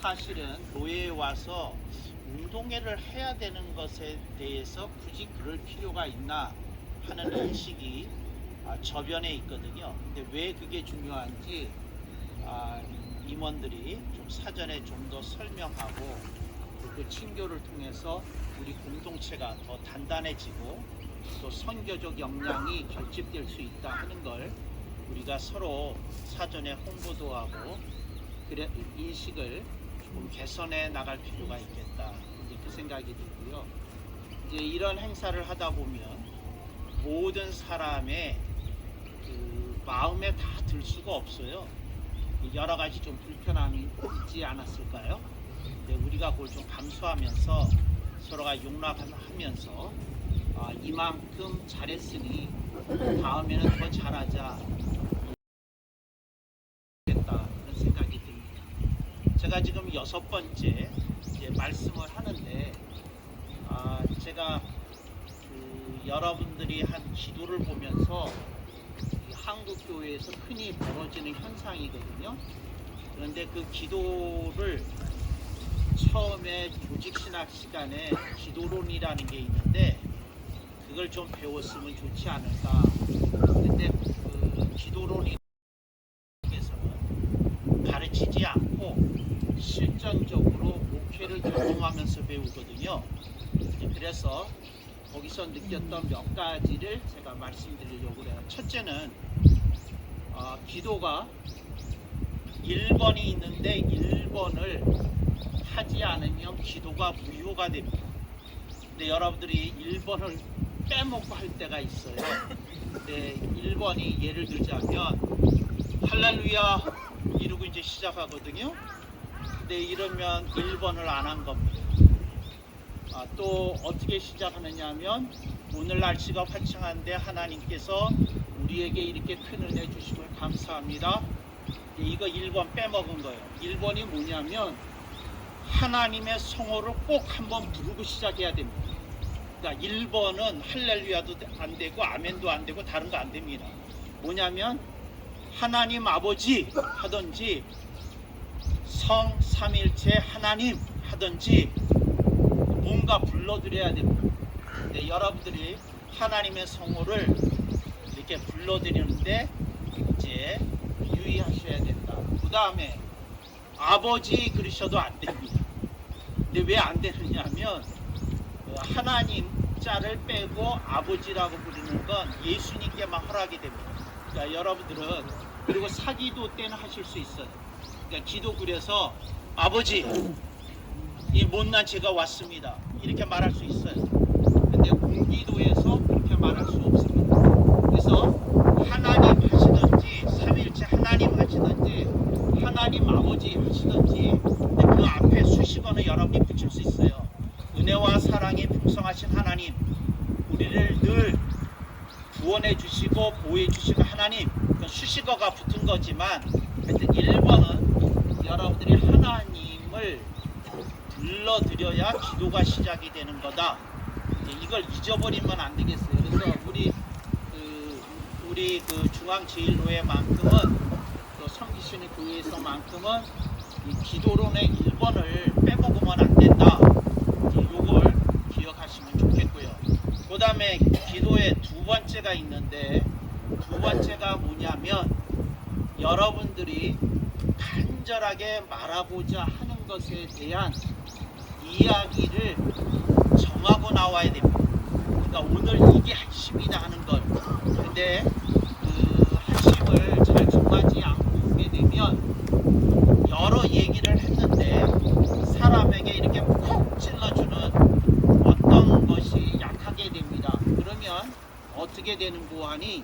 사실은 교회에 와서 운동회를 해야 되는 것에 대해서 굳이 그럴 필요가 있나 하는 인식이 저변에 있거든요. 근데 왜 그게 중요한지 임원들이 좀 사전에 좀 더 설명하고 그 친교를 통해서 우리 공동체가 더 단단해지고 또 선교적 역량이 결집될 수 있다 하는 걸 우리가 서로 사전에 홍보도 하고 그래 인식을 좀 개선해 나갈 필요가 있겠다, 이제 그 생각이 들고요. 이제 이런 행사를 하다 보면 모든 사람의 그 마음에 다 들 수가 없어요. 여러 가지 좀 불편함이 있지 않았을까요? 근데 우리가 그걸 좀 감수하면서 서로가 용납하면서 이만큼 잘했으니 다음에는 더 잘하자 그런 생각이 듭니다. 제가 지금 6번째 이제 말씀을 하는데 제가 여러분들이 한 기도를 보면서 한국 교회에서 흔히 벌어지는 현상이거든요. 그런데 그 기도를 처음에 조직신학 시간에 기도론이라는 게 있는데 그걸 좀 배웠으면 좋지 않을까. 근데 그 기도론에서는 가르치지 않고 실전적으로 목회를 경험하면서 배우거든요. 그래서 거기서 느꼈던 몇 가지를 제가 말씀드리려고 해요. 첫째는 기도가 1번이 있는데 1번을 하지 않으면 기도가 무효가 됩니다. 근데 여러분들이 1번을 빼먹고 할 때가 있어요. 근데 1번이 예를 들자면 할렐루야 이러고 이제 시작하거든요. 근데 이러면 1번을 안 한 겁니다. 또 어떻게 시작하느냐 하면 오늘 날씨가 화창한데 하나님께서 우리에게 이렇게 큰 은혜 주심을 감사합니다. 이거 1번 빼먹은 거예요. 1번이 뭐냐면 하나님의 성호를 꼭 한번 부르고 시작해야 됩니다. 그러니까 1번은 할렐루야도 안 되고 아멘도 안 되고 다른 거 안 됩니다. 뭐냐면 하나님 아버지 하든지 성 삼일체 하나님 하든지 뭔가 불러드려야 됩니다. 근데 여러분들이 하나님의 성호를 이렇게 불러드리는데 이제 유의하셔야 된다. 그 다음에 아버지 그러셔도 안 됩니다. 근데 왜 안 되느냐 하면 하나님 자를 빼고 아버지라고 부르는 건 예수님께만 허락이 됩니다. 그러니까 여러분들은 그리고 사기도 때는 하실 수 있어요. 그러니까 기도 그래서 아버지 이 못난 제가 왔습니다 이렇게 말할 수 있어요. 근데 공기도에서 그렇게 말할 수 없습니다. 그래서 하나님 하시든지 삼일체 하나님 하시든지 하나님 아버지 하시든지 근데 그 앞에 수식어는 여러분이 붙일 수 있어요. 은혜와 사랑이 풍성하신 하나님, 우리를 늘 구원해 주시고 보호해 주시고 하나님, 그 수식어가 붙은 거지만 하여튼 1번은 여러분들이 하나님을 불러드려야 기도가 시작이 되는 거다. 이걸 잊어버리면 안 되겠어요. 그래서 우리 그 중앙제일교회만큼은 또 섬기시는 교회에서만큼은 이 기도론의 1번을 빼먹으면 안 된다. 요걸 기억하시면 좋겠고요. 그 다음에 기도의 두 번째가 있는데 두 번째가 뭐냐면 여러분들이 간절하게 말하고자 하는 것에 대한 이야기를 정하고 나와야 됩니다. 그러니까 오늘 이게 핵심이다 하는 걸. 근데 그 핵심을 잘 정하지 않고 오게 되면 여러 얘기를 했는데 사람에게 이렇게 콕 찔러주는 어떤 것이 약하게 됩니다. 그러면 어떻게 되는고 하니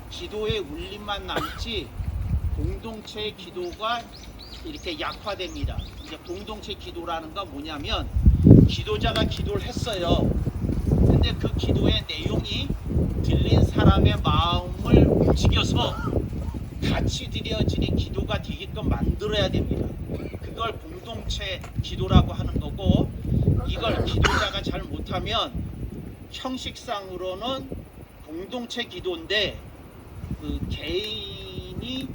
기도의 울림만 남지 공동체의 기도가 이렇게 약화됩니다. 이제 공동체 기도라는 건 뭐냐면 기도자가 기도를 했어요. 근데 그 기도의 내용이 들린 사람의 마음을 움직여서 같이 드려지는 기도가 되게끔 만들어야 됩니다. 그걸 공동체 기도라고 하는 거고 이걸 기도자가 잘 못하면 형식상으로는 공동체 기도인데 그 개인이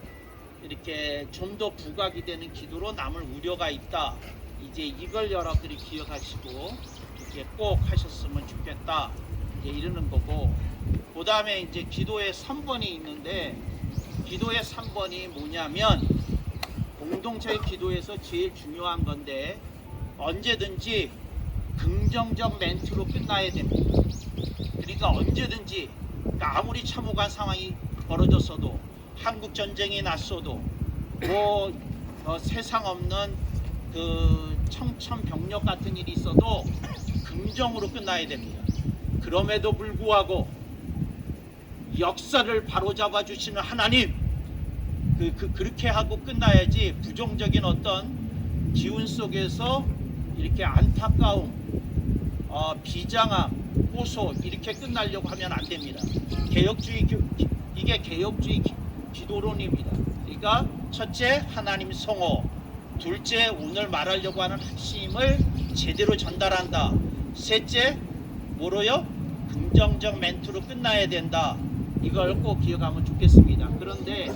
이렇게 좀 더 부각이 되는 기도로 남을 우려가 있다. 이제 이걸 여러분들이 기억하시고 이렇게 꼭 하셨으면 좋겠다. 이제 이러는 거고, 그 다음에 이제 기도의 3번이 있는데, 기도의 3번이 뭐냐면 공동체의 기도에서 제일 중요한 건데, 언제든지 긍정적 멘트로 끝나야 됩니다. 그러니까 언제든지, 그러니까 아무리 참혹한 상황이 벌어졌어도, 한국 전쟁이 났어도, 뭐 세상 없는 그 청천벽력 같은 일이 있어도 긍정으로 끝나야 됩니다. 그럼에도 불구하고 역사를 바로잡아 주시는 하나님, 그렇게 하고 끝나야지, 부정적인 어떤 기운 속에서 이렇게 안타까움, 비장함, 호소 이렇게 끝나려고 하면 안 됩니다. 이게 개혁주의 기도론입니다. 그러니까 첫째, 하나님 성호. 둘째, 오늘 말하려고 하는 핵심을 제대로 전달한다. 셋째, 뭐로요? 긍정적 멘트로 끝나야 된다. 이걸 꼭 기억하면 좋겠습니다. 그런데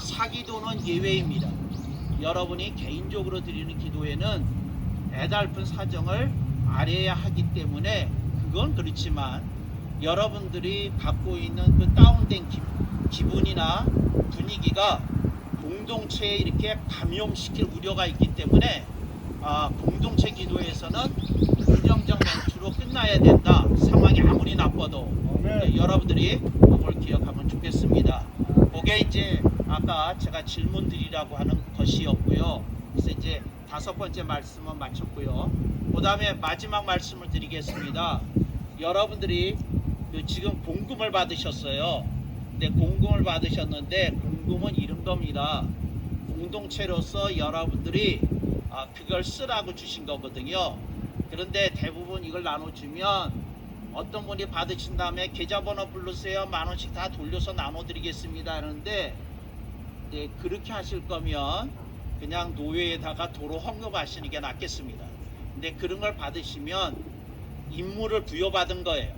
사기도는 예외입니다. 여러분이 개인적으로 드리는 기도에는 애달픈 사정을 알아야 하기 때문에 그건 그렇지만, 여러분들이 갖고 있는 그 다운된 기분이나 분위기가 공동체에 이렇게 감염시킬 우려가 있기 때문에 공동체 기도에서는 긍정적 멘트로 끝나야 된다. 상황이 아무리 나빠도. 여러분들이 그걸 기억하면 좋겠습니다. 그게 이제 아까 제가 질문 드리라고 하는 것이었고요. 그래서 이제 5번째 말씀은 마쳤고요. 그 다음에 마지막 말씀을 드리겠습니다. 여러분들이 지금 공금을 받으셨어요. 근데 공금을 받으셨는데, 공금은 이런 겁니다. 공동체로서 여러분들이 그걸 쓰라고 주신 거거든요. 그런데 대부분 이걸 나눠주면 어떤 분이 받으신 다음에 계좌번호 부르세요, 10,000원씩 다 돌려서 나눠드리겠습니다 하는데, 네, 그렇게 하실 거면 그냥 노예에다가 도로 헌금하시는 게 낫겠습니다. 근데 그런 걸 받으시면 임무를 부여받은 거예요.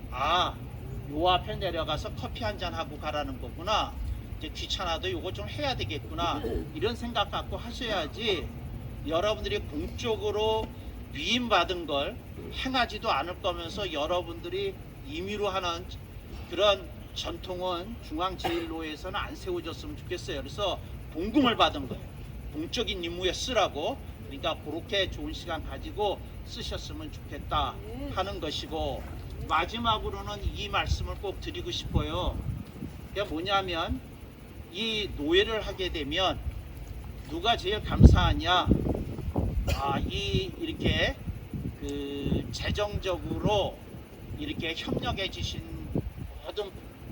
요 앞에 내려가서 커피 한잔 하고 가라는 거구나. 이제 귀찮아도 요거 좀 해야 되겠구나. 이런 생각 갖고 하셔야지, 여러분들이 공적으로 위임받은 걸 행하지도 않을 거면서 여러분들이 임의로 하는 그런 전통은 중앙제일로에서는 안 세워졌으면 좋겠어요. 그래서 공금을 받은 거예요. 공적인 임무에 쓰라고. 그러니까 그렇게 좋은 시간 가지고 쓰셨으면 좋겠다 하는 것이고, 마지막으로는 이 말씀을 꼭 드리고 싶어요. 그게 뭐냐면, 이 노예를 하게 되면 누가 제일 감사하냐? 이렇게 재정적으로 이렇게 협력해 주신 모든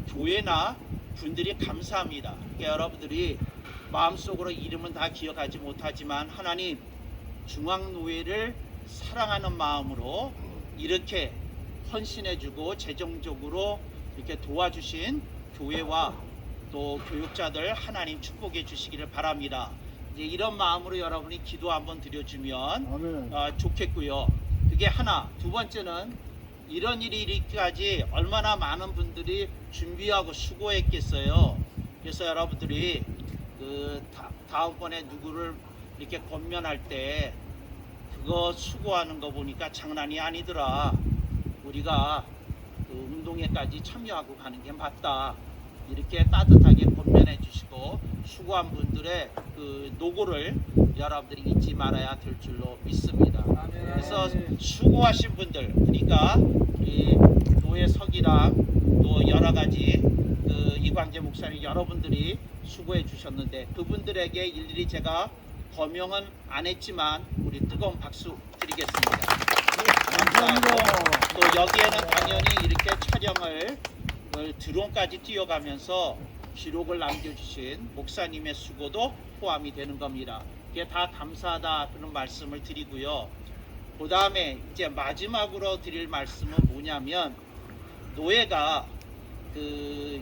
교회나 분들이 감사합니다. 그러니까 여러분들이 마음속으로 이름은 다 기억하지 못하지만, 하나님 중앙노예를 사랑하는 마음으로 이렇게 헌신해주고 재정적으로 이렇게 도와주신 교회와 또 교육자들 하나님 축복해 주시기를 바랍니다. 이제 이런 마음으로 여러분이 기도 한번 드려주면 좋겠고요. 그게 하나. 두 번째는, 이런 일이 이렇게까지 얼마나 많은 분들이 준비하고 수고했겠어요. 그래서 여러분들이 다음번에 누구를 이렇게 권면할 때 그거 수고하는 거 보니까 장난이 아니더라. 우리가 운동회까지 참여하고 가는 게 맞다. 이렇게 따뜻하게 권면해 주시고, 수고한 분들의 노고를 여러분들이 잊지 말아야 될 줄로 믿습니다. 그래서 수고하신 분들, 그러니까 우리 노예 석이랑 또 여러 가지 이광재 목사님 여러분들이 수고해 주셨는데, 그분들에게 일일이 제가 거명은 안 했지만 우리 뜨거운 박수 드리겠습니다. 감사하고, 또 여기에는 당연히 이렇게 촬영을 드론까지 뛰어가면서 기록을 남겨주신 목사님의 수고도 포함이 되는 겁니다. 그게 다 감사하다 그런 말씀을 드리고요. 그 다음에 이제 마지막으로 드릴 말씀은 뭐냐면, 노예가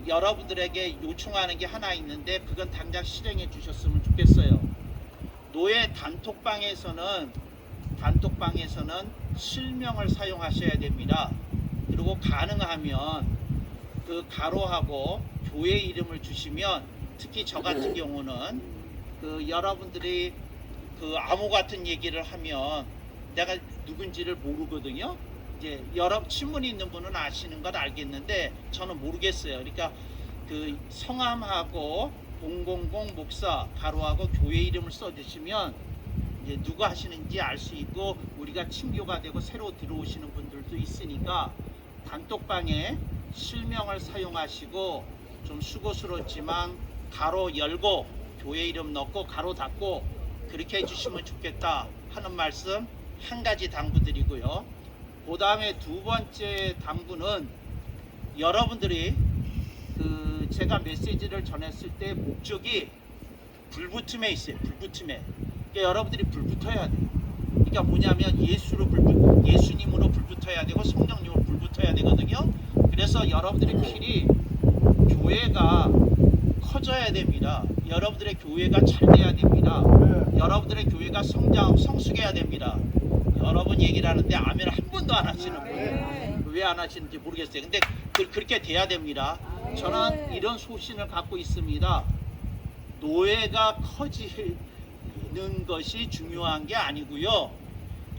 여러분들에게 요청하는 게 하나 있는데, 그건 당장 실행해 주셨으면 좋겠어요. 노예 단톡방에서는 실명을 사용하셔야 됩니다. 그리고 가능하면 가로하고 교회 이름을 주시면, 특히 저 같은 경우는 여러분들이 암호 같은 얘기를 하면 내가 누군지를 모르거든요. 이제 여러 친분이 있는 분은 아시는 건 알겠는데 저는 모르겠어요. 그러니까 성함하고 000 목사 가로하고 교회 이름을 써주시면 이제 누가 하시는지 알 수 있고 우리가 친교가 되고 새로 들어오시는 분들도 있으니까 단톡방에 실명을 사용하시고 좀 수고스럽지만 가로 열고 교회 이름 넣고 가로 닫고 그렇게 해주시면 좋겠다 하는 말씀 한 가지 당부드리고요. 그 다음에 두 번째 당부는 여러분들이 제가 메시지를 전했을 때 목적이 불붙음에 있어요. 불붙음에. 그러니까 여러분들이 불붙어야 돼요. 그러니까 뭐냐면 예수님으로 불붙어야 되고 성령님으로 불붙어야 되거든요. 그래서 여러분들의 필이 교회가 커져야 됩니다. 여러분들의 교회가 잘 돼야 됩니다. 여러분들의 교회가 성숙해야 됩니다. 여러분 얘기를 하는데 아멘 한 번도 안 하시는 거예요. 왜 안 하시는지 모르겠어요. 근데 그렇게 돼야 됩니다. 저는 이런 소신을 갖고 있습니다. 노예가 커지는 것이 중요한 게 아니고요.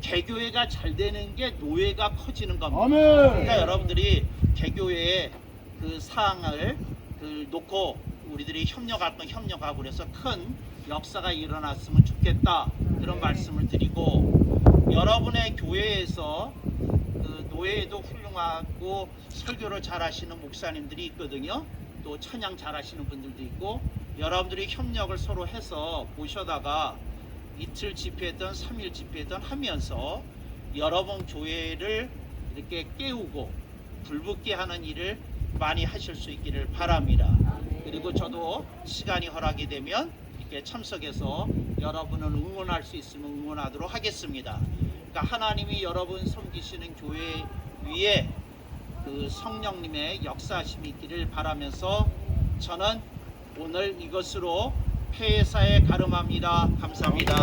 개교회가 잘 되는 게 노예가 커지는 겁니다. 그러니까 여러분들이 개교회의 사항을 놓고 우리들이 협력할 건 협력하고 그래서 큰 역사가 일어났으면 좋겠다 그런 말씀을 드리고 여러분의 교회에서 노예에도 훌륭하고 설교를 잘 하시는 목사님들이 있거든요. 또 찬양 잘 하시는 분들도 있고 여러분들이 협력을 서로 해서 모셔다가 이틀 집회든 3일 집회든 하면서 여러분 교회를 이렇게 깨우고 불붙게 하는 일을 많이 하실 수 있기를 바랍니다. 그리고 저도 시간이 허락이 되면 이렇게 참석해서 여러분을 응원할 수 있으면 응원하도록 하겠습니다. 그러니까 하나님이 여러분 섬기시는 교회 위에 성령님의 역사하심이 있기를 바라면서 저는 오늘 이것으로 폐사에 가름합니다. 감사합니다.